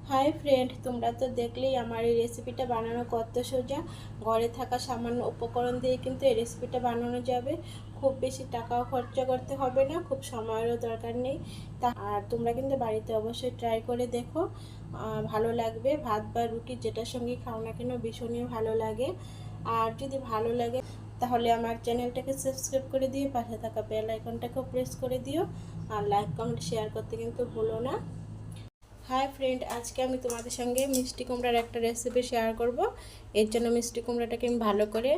Hi friend, তোমরা তো দেখলেই আমার এই রেসিপিটা বানানো কত সোজা। ঘরে থাকা সামান্য উপকরণ দিয়ে কিন্তু এই রেসিপিটা বানানো যাবে। খুব বেশি টাকাও খরচা করতে হবে না, খুব সময়েরও দরকার নেই। আর তোমরা কিন্তু বাড়িতে অবশ্যই ট্রাই করে দেখো, ভালো লাগবে। ভাত বা রুটি যেটার সঙ্গে খাও না কেন ভীষণই ভালো লাগে। আর যদি ভালো লাগে তাহলে আমার চ্যানেলটাকে সাবস্ক্রাইব করে দিয়ে পাশে থাকা বেল আইকনটাকেও প্রেস করে দিও। আর লাইক কমেন্ট শেয়ার করতে কিন্তু ভুলো না। হাই ফ্রেন্ড, আজকে আমি তোমাদের সঙ্গে মিষ্টি কুমড়ার একটা রেসিপি শেয়ার করব। এর জন্য মিষ্টি কুমড়াটাকে আমি ভালো করে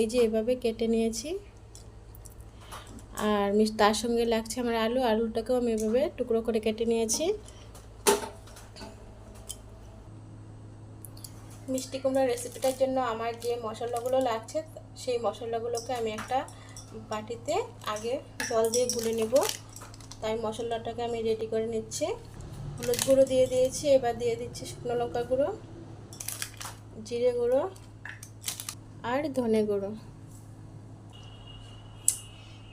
এই যে এভাবে কেটে নিয়েছি। আর তার সঙ্গে লাগছে আমার আলুটাকেও আমি এভাবে টুকরো করে কেটে নিয়েছি। মিষ্টি কুমড়ার রেসিপিটার জন্য আমার যে মশলাগুলো লাগছে সেই মশলাগুলোকে আমি একটা বাটিতে আগে জল দিয়ে গুলে নেব। তাই মশলাটাকে আমি রেডি করে নিচ্ছি। হলুদ গুঁড়ো দিয়ে দিয়েছি, এবার দিয়ে দিচ্ছি শুকনো লঙ্কা গুঁড়ো, জিরে গুঁড়ো আর ধনে গুঁড়ো।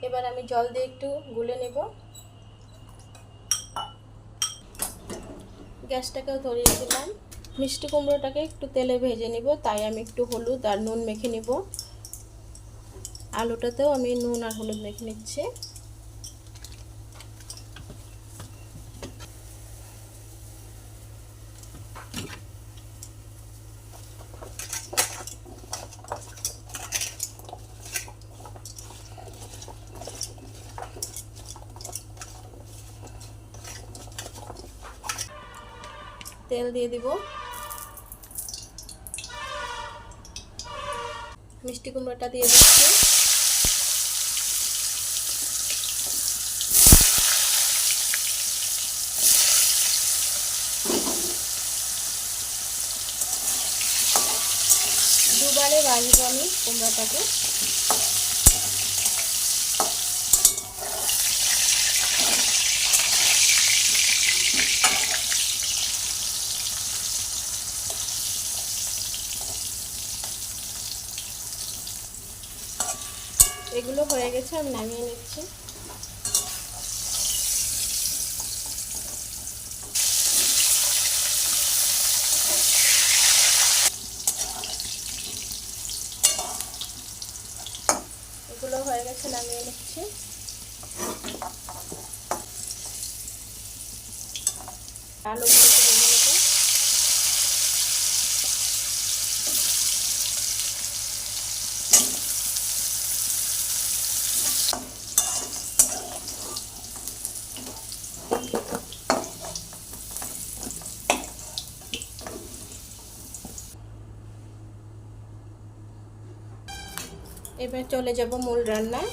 এবার আমি জল দিয়ে একটু গুলে নেব। গ্যাসটাকেও ধরিয়ে দিলাম। মিষ্টি কুমড়োটাকে একটু তেলে ভেজে নিব, তাই আমি একটু হলুদ আর নুন মেখে নিব। আলুটাতেও আমি নুন আর হলুদ মেখে নিচ্ছি। তেল দিয়ে দিব। মিষ্টি কুমড়োটা দিয়ে দিচ্ছি। দুবারে ভাজবো আমি কুমড়োটাকে। এগুলো হয়ে গেছে, আমি নামিয়ে নিচ্ছি। এগুলো হয়ে গেছে, নামিয়ে নিচ্ছি। আলুগুলোকে ভেজে নেব। এবার চলে যাব মূল রান্নায়।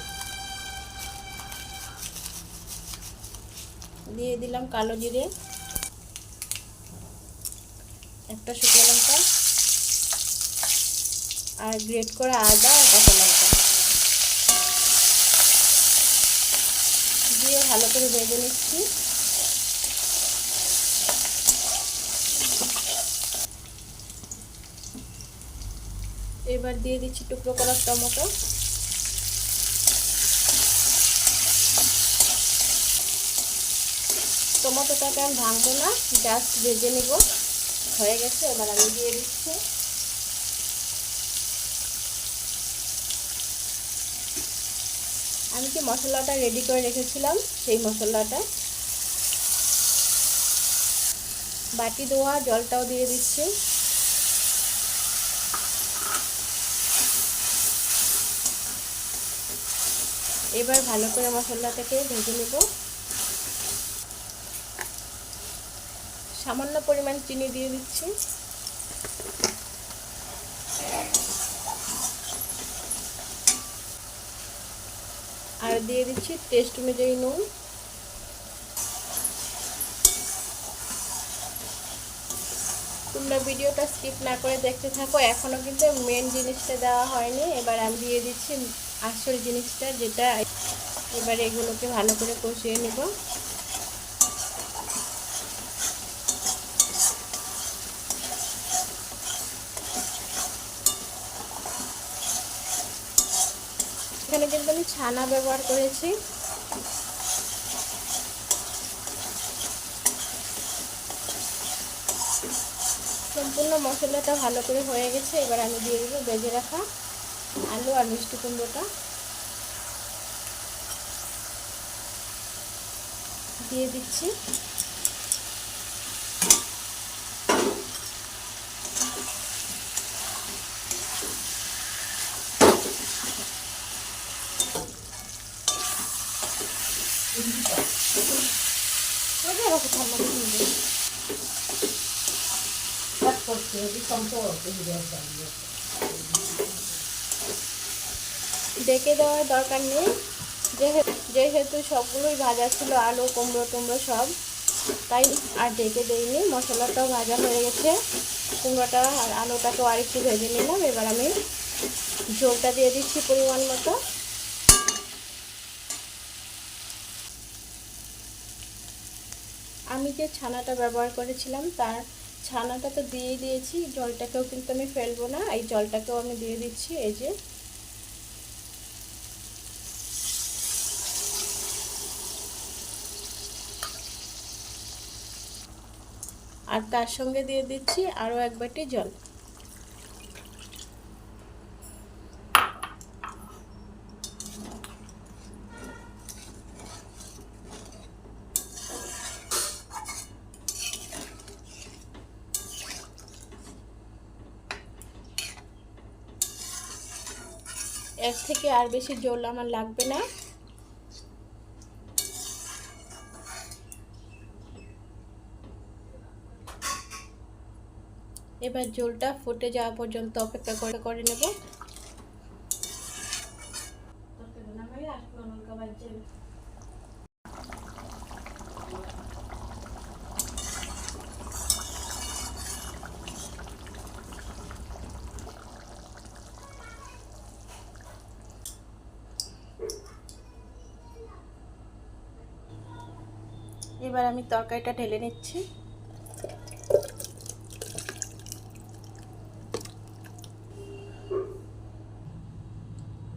দিয়ে দিলাম কালো জিরে, একটা শুকনো লঙ্কা আর গ্রেট করা আদা আর কাঁচা লঙ্কা দিয়ে ভালো করে ভেজে নিচ্ছি। এবার দিয়ে দিচ্ছি টুকরো করা টমেটো। টমেটোটাকে আমি ভাঙবো না, জাস্ট ভেজে নিব। হয়ে গেছে, এবার আমি দিয়ে দিচ্ছি আমি যে মশলাটা রেডি করে রেখেছিলাম সেই মশলাটা। বাটি ধোয়া জলটাও দিয়ে দিচ্ছি। এবার ভালো করে মশলাটাকে ভেজে নেব। সামান্য পরিমাণ চিনি দিয়ে দিচ্ছি। আর দিয়ে দিচ্ছি টেস্ট অনুযায়ী নুন। তোমরা ভিডিওটা স্কিপ না করে দেখতে থাকো, এখনো কিন্তু মেন জিনিসটা দেওয়া হয়নি। এবার আমি দিয়ে দিচ্ছি আসল জিনিসটা, যেটা এবার এগুলোকে ভালো করে কষিয়ে নেব। এখানে কিন্তু আমি ছানা ব্যবহার করেছি। সম্পূর্ণ মশলাটা ভালো করে হয়ে গেছে। এবার আমি দিয়ে দেবো ভেজে রাখা আলু আর মিষ্টি কুমড়োটা দিয়ে দিচ্ছি। ঢেকে দেওয়ার দরকার নেই, যেহেতু সবগুলোই ভাজা ছিল, আলু কুমড়ো টুমড়ো সব, তাই আর ঢেকে দেইনি। মশলাটাও ভাজা হয়ে গেছে, কুমড়োটা আর আলুটাকেও আরেকটু ভেজে নিলাম। এবার আমি ঝোলটা দিয়ে দিচ্ছি পরিমাণ মতো। আমি যে ছানাটা ব্যবহার করেছিলাম তার ছানাটা তো দিয়েই দিয়েছি, জলটাকেও কিন্তু আমি ফেলবো না, এই জলটাকেও আমি দিয়ে দিচ্ছি। এই যে আর তার সঙ্গে দিয়ে দিচ্ছি আরও এক বাটি জল। এর থেকে আর বেশি জল আমার লাগবে না। এবার ঝোলটা ফুটে যাওয়া পর্যন্ত অপেক্ষা করে নেব। এবার আমি তরকারিটা ঢেলে নিচ্ছি।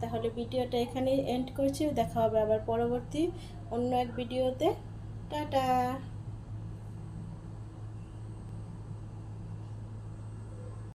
তাহলে ভিডিওটা এখানেই এন্ড করছি। দেখা হবে আবার পরবর্তী অন্য এক ভিডিওতে। টাটা।